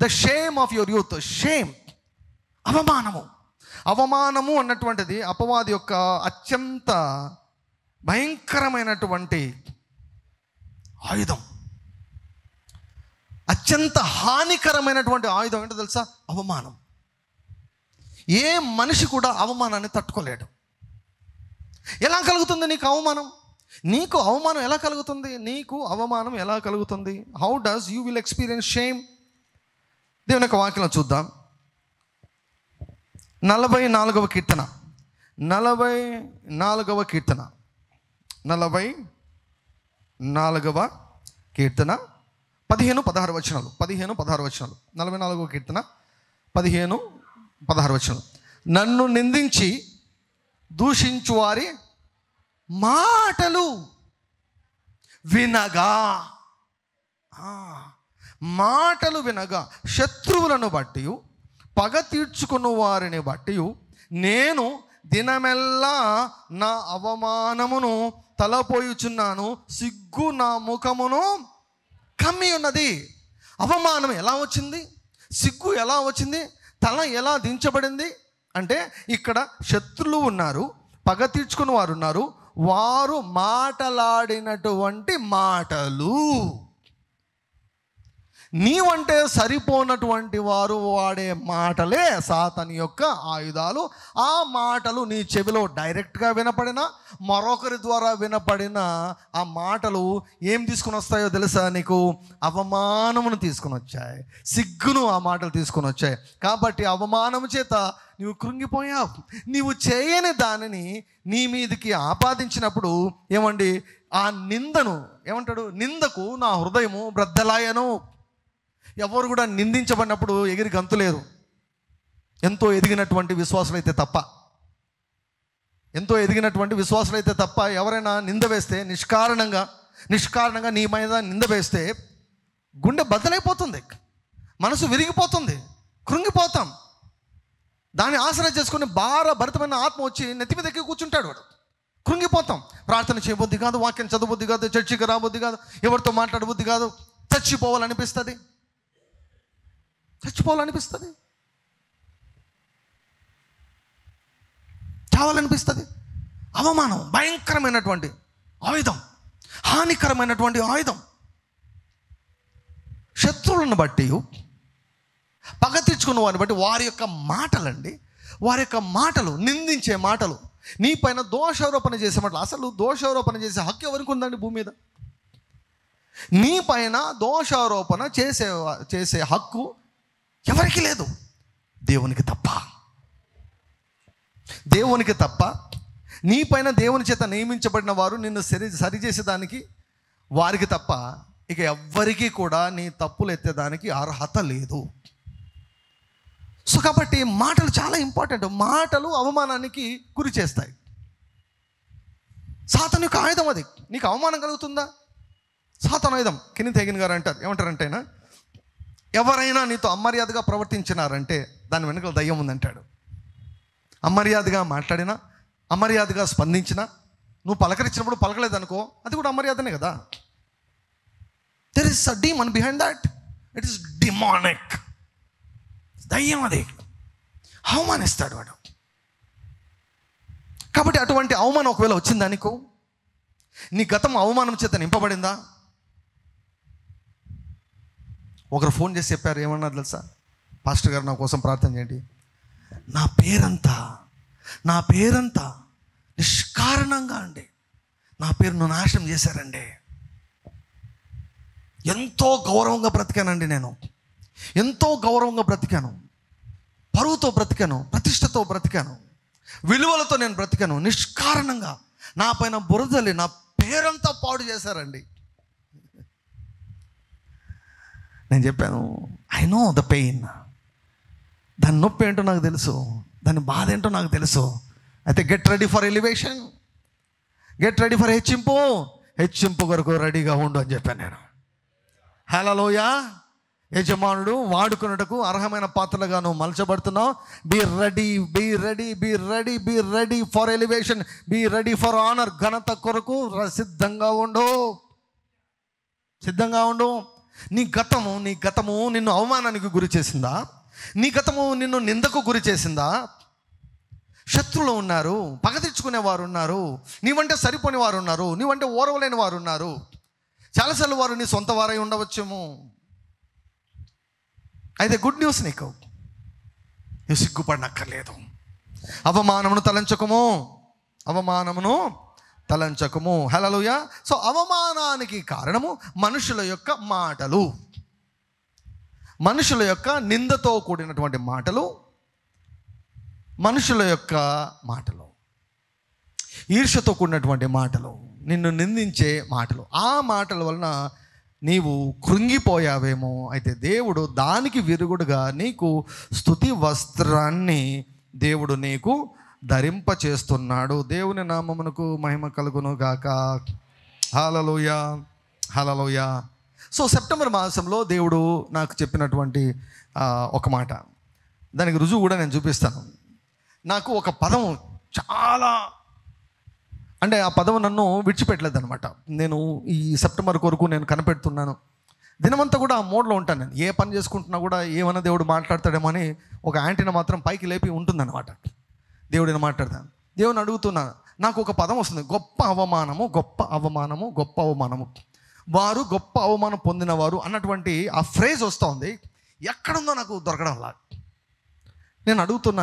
The shame of your youth. Shame, అవమానము. అవమానము అన్నటువంటిది అపవాది యొక్క అత్యంత భయంకరమైనటువంటి ఆయుధం. అత్యంత హానికరమైనటువంటి ఆయుధం ఏంటో తెలుసా? అవమానం. ఏ మనిషి కూడా అవమానాన్ని తట్టుకోలేడు. ఎలా కలుగుతుంది నీకు అవమానం? నీకు అవమానం ఎలా కలుగుతుంది? నీకు అవమానం ఎలా కలుగుతుంది? How does you will experience shame? దేవుని యొక్క వాక్యంలో చూద్దాం. 44వ కీర్తన, 44వ కీర్తన, 44వ కీర్తన 15-16 వచనాలు. 15-16 వచనాలు. 44వ కీర్తన 15-16 వచనాలు. నన్ను నిందించి దూషించు వారి మాటలు వినగా, మాటలు వినగా, శత్రువులను బట్టి, పగ తీర్చుకున్న వారిని బట్టి నేను దినమెల్లా నా అవమానమును తలపోయుచున్నాను, సిగ్గు నా ముఖమును కమ్మి ఉన్నది. అవమానం ఎలా వచ్చింది? సిగ్గు ఎలా వచ్చింది? తల ఎలా దించబడింది? అంటే ఇక్కడ శత్రులు ఉన్నారు, పగ తీర్చుకున్న వారు ఉన్నారు, వారు మాటలాడినటువంటి మాటలు. నీవంటే సరిపోనటువంటి వారు వాడే మాటలే సాతాను యొక్క ఆయుధాలు. ఆ మాటలు నీ చెవిలో డైరెక్ట్గా వినపడినా, మరొకరి ద్వారా వినపడిన ఆ మాటలు ఏం తీసుకుని వస్తాయో తెలుసా నీకు? అవమానమును తీసుకుని వచ్చాయి, సిగ్గును ఆ మాటలు తీసుకుని వచ్చాయి. కాబట్టి అవమానము చేత నీవు కృంగిపోయావు. నీవు చేయని దానిని నీ మీదకి ఆపాదించినప్పుడు ఏమండి, ఆ నిందను ఏమంటాడు? నిందకు నా హృదయము బ్రద్దలాయను. ఎవరు కూడా నిందించబడినప్పుడు ఎగిరి గంతులేరు, ఎంతో ఎదిగినటువంటి విశ్వాసులైతే తప్ప. ఎంతో ఎదిగినటువంటి విశ్వాసులైతే తప్ప ఎవరైనా నింద వేస్తే నిష్కారణంగా నీ మీద నింద వేస్తే గుండె బద్దలైపోతుంది, మనసు విరిగిపోతుంది, కృంగిపోతాం. దాన్ని ఆశ్రయం చేసుకుని భారభరితమైన ఆత్మ వచ్చి నెత్తి మీద ఎక్కి కూర్చుంటాడు. వాడు కృంగిపోతాం. ప్రార్థన చేయబుద్ధి కాదు, వాక్యం చదవబుద్ధి కాదు, చర్చికి రాబుద్ధి కాదు, ఎవరితో మాట్లాడబుద్ధి కాదు, చచ్చిపోవాలనిపిస్తుంది. చావాలనిపిస్తుంది. అవమానం భయంకరమైనటువంటి ఆయుధం, హానికరమైనటువంటి ఆయుధం. శత్రువులను బట్టి, పగ తీర్చుకున్న వారిని బట్టి వారి యొక్క మాటలు నిందించే మాటలు, నీ పైన దోషారోపణ చేసే మాటలు. అసలు దోషారోపణ చేసే హక్కు ఎవరికి ఉందండి భూమి మీద? నీ పైన దోషారోపణ చేసే హక్కు ఎవరికి లేదు, దేవునికి తప్ప. నీ పైన దేవుని చేత నియమించబడిన వారు నిన్ను సరిచేసేదానికి వారికి తప్ప ఇక ఎవ్వరికీ కూడా నీ తప్పులు ఎత్తేదానికి అర్హత లేదు. సో కాబట్టి మాటలు చాలా ఇంపార్టెంట్. మాటలు అవమానానికి గురి చేస్తాయి. సాతాను యొక్క ఆయుధం అది. నీకు అవమానం కలుగుతుందా? సాతాను ఆయుధం. కిని తెగిన్ గారు అంటారు, ఏమంటారంటే, ఎవరైనా నీతో అమర్యాదగా ప్రవర్తించినారంటే దాని వెనుకల దయ్యం ఉందంటాడు. అమర్యాదగా మాట్లాడినా, అమర్యాదగా స్పందించినా, నువ్వు పలకరించినప్పుడు పలకలేదనుకో, అది కూడా అమర్యాదనే కదా. There is a demon behind that. It is demonic. దయ్యం అది. అవమానిస్తాడు వాడు. కాబట్టి అటువంటి అవమానం ఒకవేళ వచ్చిందా నీకు? నీ గతం అవమానం చేత నింపబడిందా? ఒకరు ఫోన్ చేసి చెప్పారు, ఏమన్నారు తెలుసా? పాస్టర్ గారు నా కోసం ప్రార్థన చేయండి. నా పేరంతా నిష్కారణంగా అండి, నా పేరును నాశనం చేశారండి. ఎంతో గౌరవంగా బ్రతికానండి, నేను ఎంతో గౌరవంగా బ్రతికాను, పరువుతో బ్రతికాను, ప్రతిష్టతో బ్రతికాను, విలువలతో నేను బ్రతికాను. నిష్కారణంగా నా పైన బురదలి నా పేరంతా పాడు చేశారండి. నేను చెప్పాను, ఐ నో ద పెయిన్. దాని నొప్పి ఏంటో నాకు తెలుసు, దాని బాధ ఏంటో నాకు తెలుసు. అయితే get ready for elevation, get ready for హెచ్చింపు కొరకు రెడీగా ఉండు అని చెప్పాను నేను. హల్లెలూయా. యజమానుడు వాడుకున్నటకు అర్హమైన పాత్రలుగా నువ్వు మలచబడుతున్నావు. Be ready for elevation, be ready for honour. ఘనత కొరకు సిద్ధంగా ఉండు. నీ గతము నిన్ను అవమానానికి గురి చేసిందా? నీ గతము నిన్ను నిందకు గురి చేసిందా? శత్రువులు ఉన్నారు, పగ తెచ్చుకునే వారు ఉన్నారు, నీవంటే సరిపోని వారు ఉన్నారు, నీవంటే ఓర్వలేని వారు ఉన్నారు. చాలాసార్లు వారు నీ సొంత వారై ఉండవచ్చేమో. అయితే గుడ్ న్యూస్, నువ్వు సిగ్గుపడనక్కర్లేదు. అవమానమును తలంచకము. హల్లెలూయా. సో అవమానానికి కారణము మనుషుల యొక్క మాటలు, మనుషుల యొక్క నిందతో కూడినటువంటి మాటలు, మనుషుల యొక్క మాటలు, ఈర్ష్యతో కూడినటువంటి మాటలు, నిన్ను నిందించే మాటలు. ఆ మాటల వలన నీవు కృంగిపోయావేమో. అయితే దేవుడు దానికి విరుగుడుగా నీకు స్తుతి వస్త్రాన్ని దేవుడు నీకు ధరింపచేస్తున్నాడు. దేవుని నామమునకు మహిమ కలుగును గాక. హల్లెలూయా. సో సెప్టెంబర్ మాసంలో దేవుడు నాకు చెప్పినటువంటి ఒక మాట, దానికి రుజువు కూడా నేను చూపిస్తాను. నాకు ఒక పదం చాలా, అంటే ఆ పదం నన్ను విడిచిపెట్టలేదు అనమాట. నేను ఈ సెప్టెంబర్ కొరకు నేను కనిపెడుతున్నాను. దినమంతా కూడా ఆ మోడ్లో ఉంటాను నేను. ఏ పని చేసుకుంటున్నా కూడా ఏమన్నా దేవుడు మాట్లాడతాడేమో అని ఒక యాంటీనా మాత్రం పైకి లేపి ఉంటుందన్నమాట. దేవుడిని మాట్లాడతాను, దేవుని అడుగుతున్నాను. నాకు ఒక పదం వస్తుంది, గొప్ప అవమానము. వారు గొప్ప అవమానం పొందినవారు అన్నటువంటి ఆ ఫ్రేజ్ వస్తూ ఉంది. ఎక్కడుందో నాకు దొరకడంలా. నేను అడుగుతున్నా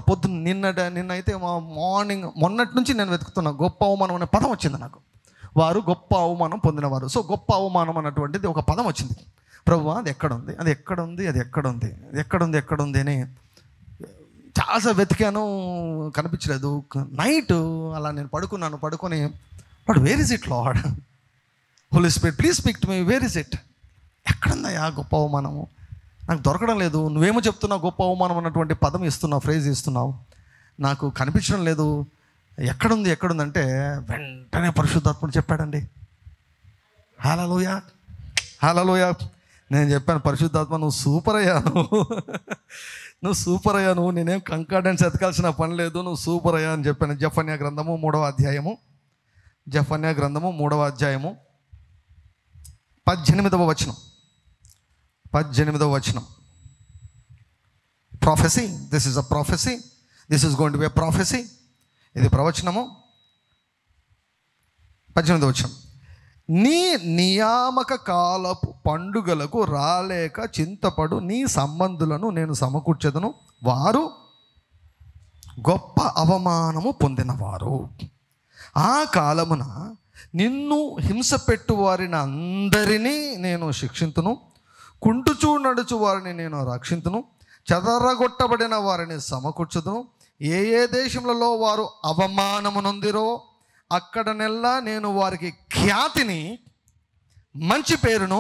పొద్దున్న నిన్నైతే మొన్నటి నుంచి నేను వెతుకుతున్నా. గొప్ప అవమానం అనే పదం వచ్చింది నాకు. వారు గొప్ప అవమానం పొందినవారు. సో గొప్ప అవమానం అన్నటువంటిది ఒక పదం వచ్చింది. ప్రభువా, అది ఎక్కడుంది, అది ఎక్కడుంది, అది ఎక్కడుంది, ఎక్కడుంది, ఎక్కడుంది అని చాలాసార్లు వెతికాను, కనిపించలేదు. నైట్ అలా నేను పడుకొని వాడు where is it Lord, Holy Spirit please speak to me, where is it, ఎక్కడుందయ్యా గొప్ప అవమానము, నాకు దొరకడం లేదు. నువ్వేమో చెప్తున్నావు గొప్ప అవమానం అన్నటువంటి పదం ఇస్తున్నావు, ఫ్రేజ్ ఇస్తున్నావు, నాకు కనిపించడం లేదు. ఎక్కడుంది అంటే వెంటనే పరిశుద్ధాత్ముడు చెప్పాడండి. హల్లెలూయా, హల్లెలూయా. నేను చెప్పాను, పరిశుద్ధాత్మ నువ్వు సూపర్ అయ్యా, నువ్వు సూపర్ అయ్యా, నువ్వు నేనేం కంకార్డెన్స్ ఎతకాల్సిన పని లేదు, నువ్వు సూపర్ అయ్యా అని చెప్పాను. జెఫన్యా గ్రంథము 3వ అధ్యాయము 18వ వచనం. Prophecy, this is a prophecy, this is going to be a prophecy. ఇది ప్రవచనము. 18వ వచనం. నీ నియామక కాలపు పండుగలకు రాలేక చింతపడు నీ సంబంధులను నేను సమకూర్చెదను, వారు గొప్ప అవమానము పొందినవారు. ఆ కాలమున నిన్ను హింస పెట్టు వారిని అందరినీ నేను శిక్షింతును, కుంటుచూ నడుచు వారిని నేను రక్షింతును, చెదరగొట్టబడిన వారిని సమకూర్చుదును. ఏ ఏ దేశములలో వారు అవమానము నొందిరో అక్కడ నెల్లా నేను వారికి ఖ్యాతిని మంచి పేరును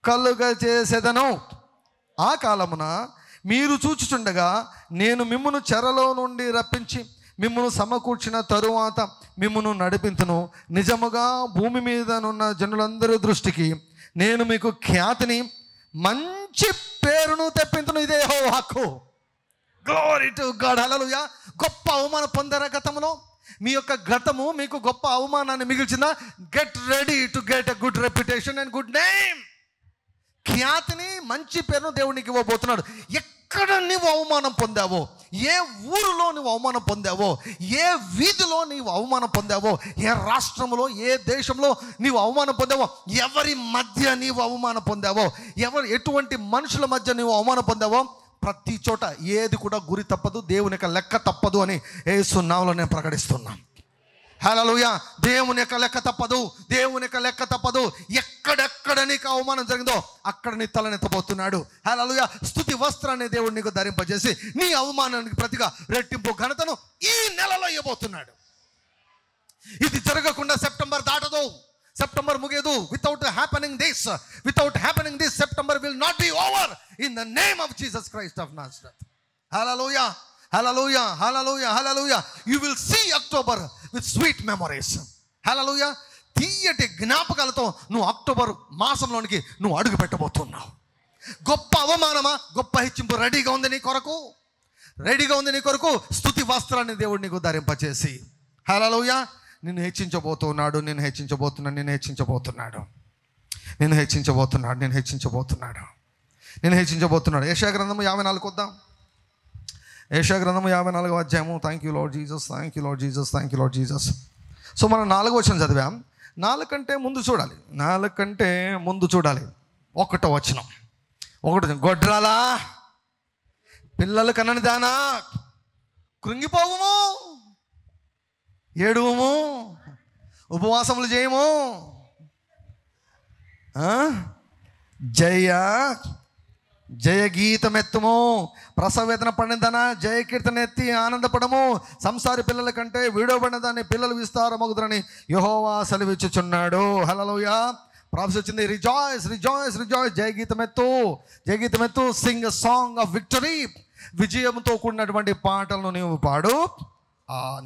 కలుగజేసేదను. ఆ కాలమున మీరు చూచుచుండగా నేను మిమ్మును చెరలో నుండి రప్పించి మిమ్మును సమకూర్చిన తరువాత మిమ్మును నడిపింతును. నిజముగా భూమి మీదనున్న జనులందరి దృష్టికి నేను మీకు ఖ్యాతిని మంచి పేరును తెప్పింతును. ఇదే యెహోవా వాక్కు. గ్లోరీ టు గాడ్, హల్లెలూయా. గొప్ప అవమానం పొందారా గతంలో? మీ యొక్క గతము మీకు గొప్ప అవమానాన్ని మిగిల్చిందా? Get ready to get a good reputation and good name. ఖ్యాతిని మంచి పేరును దేవునికి ఇవ్వబోతున్నాడు. ఎక్కడ నీవు అవమానం పొందావో, ఏ ఊరిలో నీవు అవమానం పొందావో, ఏ వీధిలో నీవు అవమానం పొందావో, ఏ రాష్ట్రంలో ఏ దేశంలో నీవు అవమానం పొందావో, ఎవరి మధ్య నీవు అవమానం పొందావో, ఎటువంటి మనుషుల మధ్య నీవు అవమానం పొందావో, ప్రతి చోట ఏది కూడా గురి తప్పదు, దేవుని యొక్క లెక్క తప్పదు అని యేసు నామములో నేను ప్రకటిస్తున్నాను. హల్లెలూయా. దేవుని యొక్క లెక్క తప్పదు, దేవుని యొక్క లెక్క తప్పదు. ఎక్కడెక్కడ నీకు అవమానం జరిగిందో అక్కడ నీ తలనెత్తబోతున్నాడు. హల్లెలూయా. స్తుతి వస్త్రాన్ని దేవుడు నీకు ధరింపజేసి నీ అవమానానికి ప్రతిగా రెట్టింపు ఘనతను ఈ నెలలో ఇవ్వబోతున్నాడు. ఇది జరగకుండా సెప్టెంబర్ దాటదు, సెప్టెంబర్ ముగియదు. Without happening this September will not be over in the name of Jesus Christ of Nazareth. Hallelujah, hallelujah, hallelujah, hallelujah. You will see October with sweet memories. Hallelujah. తీయటి జ్ఞాపకాలతో నువ్వు అక్టోబర్ మాసంలోనికి నువ్వు అడుగు పెట్టబోతున్నావు. గొప్ప అవమానమా, గొప్ప హెచ్చింపు రెడీగా ఉంది నీ కొరకు. స్తుతి వస్త్రాన్ని దేవుడు నీకు ధరింపచేసి హల్లెలూయా నిన్ను హెచ్చించబోతున్నాడు. యెషయా గ్రంథము 54 వద్దాం. యెషయా గ్రంథము 54వ అధ్యాయము. Thank you lord Jesus. So మనం 4వ వచనం చదివాం. 4 కంటే ముందు చూడాలి. 1వ వచనం. గొడ్రాలా, పిల్లలు కనని దానా, కృంగిపోవుము, ఏడువము, ఉపవాసములు చేయము, జయ గీతమెత్తుము, ప్రసవేదన పడినదన జయ కీర్తన ఎత్తి ఆనందపడము. సంసారి పిల్లల కంటే వీడబడిన దాన్ని పిల్లలు విస్తారమగుదురని యెహోవా సెలవిచ్చుచున్నాడు. హల్లెలూయా. ప్రాఫెసీ వచ్చింది. రిజాయిస్, జయ గీతమెత్తు, sing a song of victory. విజయంతో కూడినటువంటి పాటలను నీవు పాడు.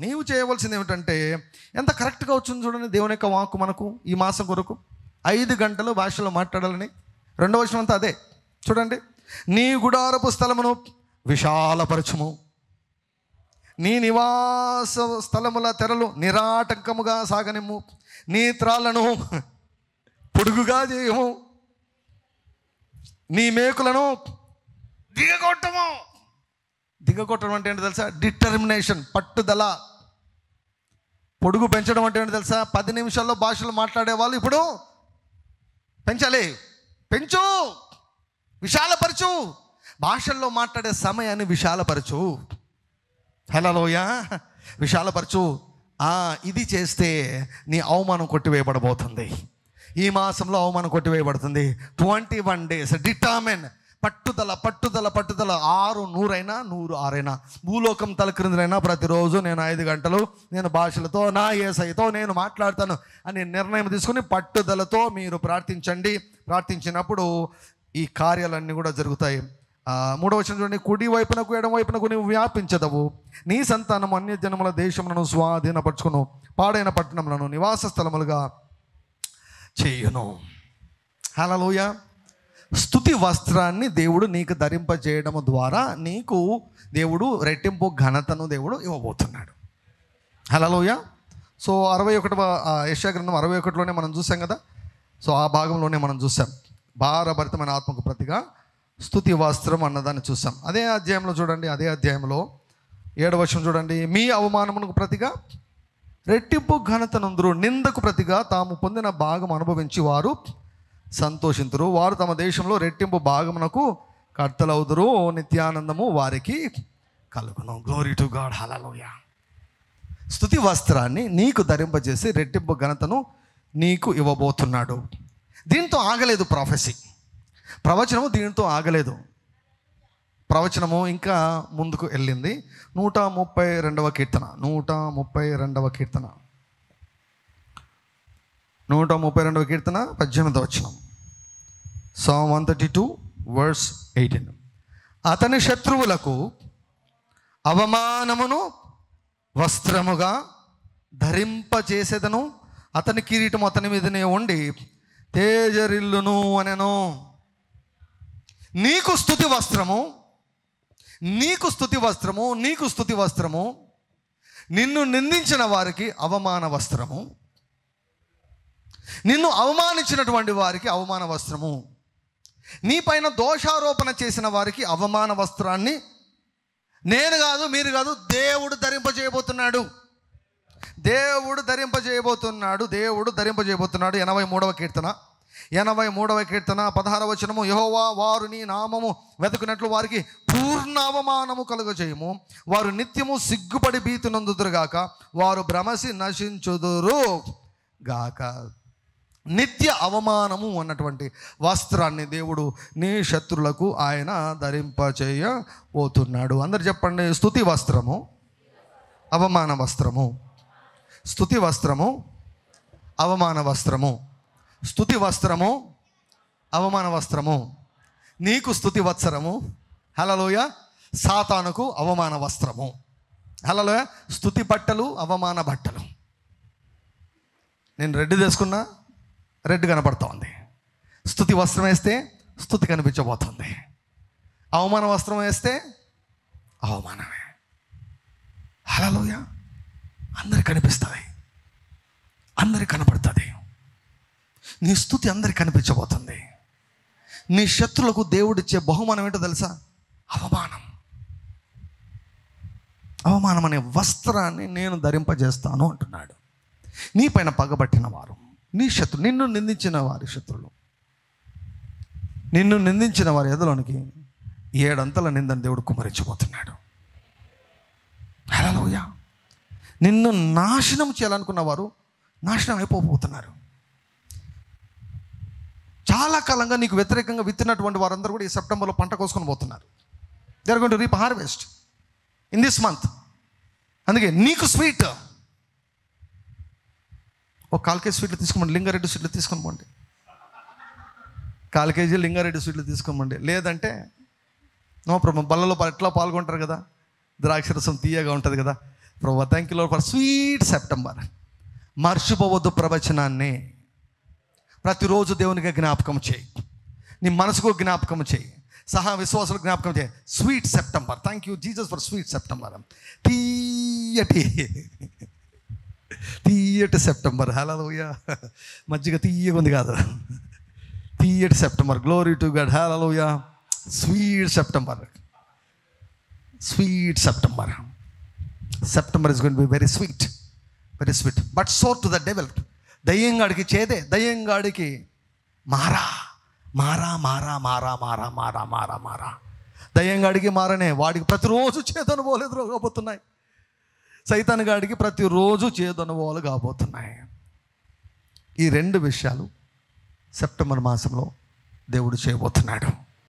నీవు చేయవలసింది ఏమిటంటే, ఎంత కరెక్ట్గా వచ్చింది చూడండి దేవుని యొక్క వాక్కు మనకు ఈ మాసం కొరకు. 5 గంటలు భాషలో మాట్లాడాలని. 2వ వచనం అంతా అదే చూడండి. నీ గుడారపు స్థలమును విశాలపరచుము, నీ నివాస స్థలముల తెరలు నిరాటంకముగా సాగనిమ్ము, నీ త్రాళ్లను పొడుగుగా చేయము, నీ మేకులను దిగగొట్టడం అంటే ఏంటో తెలుసా? డిటర్మినేషన్, పట్టుదల. పొడుగు పెంచడం అంటే ఏంటో తెలుసా? 10 నిమిషాల్లో భాషలు మాట్లాడే వాళ్ళు ఇప్పుడు పెంచాలి, పెంచు, విశాలపరచు. భాషల్లో మాట్లాడే సమయాన్ని విశాలపరచు. హల్లెలూయా, విశాలపరచు. ఇది చేస్తే నీ అవమానం కొట్టివేయబడబోతుంది. ఈ మాసంలో అవమానం కొట్టివేయబడుతుంది. 21 days డిటర్మిన్, పట్టుదల పట్టుదల పట్టుదల. 100 106 భూలోకం తలక్రిందులైనా ప్రతిరోజు నేను 5 గంటలు నేను భాషలతో నా యేసయ్యతో నేను మాట్లాడతాను అని నిర్ణయం తీసుకుని పట్టుదలతో మీరు ప్రార్థించండి. ప్రార్థించినప్పుడు ఈ కార్యాలన్నీ కూడా జరుగుతాయి. 3వ వచనం చూడండి. కుడి వైపునకు ఎడమ వైపునకు నీవు వ్యాపించదవు, నీ సంతానం అన్య జనముల దేశములను స్వాధీనపరచుకును, పాడైన పట్టణములను నివాస స్థలములుగా చేయును. హల్లెలూయా. స్తుతి వస్త్రాన్ని దేవుడు నీకు ధరింపజేయడం ద్వారా నీకు దేవుడు రెట్టింపు ఘనతను దేవుడు ఇవ్వబోతున్నాడు. హల్లెలూయా. సో 61వ యెషయా గ్రంథం 61లోనే మనం చూసాం కదా. సో ఆ భాగంలోనే మనం చూసాం, భారభరితమైన ఆత్మకు ప్రతిగా స్తుతి వస్త్రం అన్నదాన్ని చూసాం. అదే అధ్యాయంలో చూడండి, అదే అధ్యాయంలో 7వ వచనం చూడండి. మీ అవమానమునకు ప్రతిగా రెట్టింపు ఘనత నందురు, నిందకు ప్రతిగా తాము పొందిన భాగం అనుభవించి వారు సంతోషింతురు. వారు తమ దేశంలో రెట్టింపు భాగమునకు కర్తలవుదురు, నిత్యానందము వారికి కలుగును. Glory to God. హల్లెలూయా. స్తుతి వస్త్రాన్ని నీకు ధరింపజేసి రెట్టింపు ఘనతను నీకు ఇవ్వబోతున్నాడు. దీంతో ఆగలేదు ప్రొఫెసీ, ప్రవచనము దీంతో ఆగలేదు. ప్రవచనము ఇంకా ముందుకు వెళ్ళింది. 132వ కీర్తన 132వ కీర్తన 132వ కీర్తన 18వ వచనం. Psalm 132 verse 18. అతని శత్రువులకు అవమానమును వస్త్రముగా ధరింపచేసేదను, అతని కిరీటం అతని మీదనే ఉండి తేజరిల్లును అనెను. నీకు స్తుతి వస్త్రము, నీకు స్తుతి వస్త్రము, నీకు స్తుతి వస్త్రము. నిన్ను నిందించిన వారికి అవమాన వస్త్రము, నిన్ను అవమానించినటువంటి వారికి అవమాన వస్త్రము, నీ పైన దోషారోపణ చేసిన వారికి అవమాన వస్త్రాన్ని నేను కాదు, మీరు కాదు, దేవుడు ధరింపజేయబోతున్నాడు. దేవుడు ధరింపజేయబోతున్నాడు. దేవుడు ధరింపజేయబోతున్నాడు. 83వ కీర్తన 16వ వచనము. యెహోవా వారు నీ నామము వెతుకున్నట్లు వారికి పూర్ణ అవమానము కలుగజేయము, వారు నిత్యము సిగ్గుపడి భీతి నొందుదురుగాక, వారు భ్రమసి నశించుదురు గాక. నిత్య అవమానము అన్నటువంటి వస్త్రాన్ని దేవుడు నీ శత్రులకు ఆయన ధరింపచేయబోతున్నాడు. అందరు చెప్పండి. స్తుతి వస్త్రము, అవమాన వస్త్రము. స్తుతి వస్త్రము, అవమాన వస్త్రము. స్తుతి వస్త్రము, అవమాన వస్త్రము. నీకు స్తుతి వస్త్రము, హల్లెలూయా. సాతానుకు అవమాన వస్త్రము, హల్లెలూయా. స్తుతి బట్టలు, అవమాన బట్టలు. నేను రెడ్ తీసుకున్నా, రెడ్ కనపడుతూ ఉంది. స్తుతి వస్త్రం వేస్తే స్తుతి కనిపించబోతుంది. అవమాన వస్త్రం వేస్తే అవమానమే. హల్లెలూయా. అందరికి కనిపిస్తుంది, అందరికి కనపడుతుంది. నీ స్తుతి అందరికి కనిపించబోతుంది. నీ శత్రులకు దేవుడిచ్చే బహుమానం ఏంటో తెలుసా? అవమానం. అవమానం అనే వస్త్రాన్ని నేను ధరింపజేస్తాను అంటున్నాడు. నీ పైన పగబట్టిన వారు, నీ శత్రులు, నిన్ను నిందించిన వారి శత్రులు, నిన్ను నిందించిన వారి ఎదలోనికి 7 అంతల నిందని దేవుడు కుమ్మరించబోతున్నాడు. హల్లెలూయా. నిన్ను నాశనం చేయాలనుకున్న వారు నాశనం అయిపోబోతున్నారు. చాలా కాలంగా నీకు వ్యతిరేకంగా విత్తినటువంటి వారందరూ కూడా ఈ సెప్టెంబర్లో పంట కోసుకొని పోతున్నారు. They are going to reap harvest in this month. అందుకే నీకు స్వీట్ ఒక 4 కేజీ స్వీట్లు తీసుకోమండి, లింగారెడ్డి స్వీట్లు తీసుకొని పోండి. 4 కేజీ లింగారెడ్డి స్వీట్లు తీసుకోమండి. లేదంటే నో ప్రాబ్లం, బల్లలో ఎట్లా పాల్గొంటారు కదా, ద్రాక్షరసం తీయగా ఉంటుంది కదా. ప్రభు thank you Lord for sweet September. మర్చిపోవద్దు ప్రవచనాన్ని. ప్రతిరోజు దేవునికి జ్ఞాపకం చేయి, నీ మనసుకు జ్ఞాపకం చేయి, సహా విశ్వాసులకు జ్ఞాపకం చేయి. Sweet September. Thank you Jesus for sweet September. తీయటి తీయటి సెప్టెంబర్. హల్లెలూయా. మజ్జిగ తీయగా ఉంది కాదు, తీయటి September. Glory to God. Hallelujah. Sweet September, sweet September. September is going to be very sweet, very sweet. But sour to the devil. దయ్యంగాడికి చేదే, దయ్యంగాడికి మారా మారా మారా మారా మారా మారా మారా మారా. దయ్యంగాడికి మారనే, వాడికి ప్రతిరోజు చేదనుభవాలు కాబోతున్నాయి. సైతాన్ గాడికి ప్రతిరోజు చేదనుభవాలు కాబోతున్నాయి. ఈ 2 విషయాలు సెప్టెంబర్ మాసంలో దేవుడు చేయబోతున్నాడు.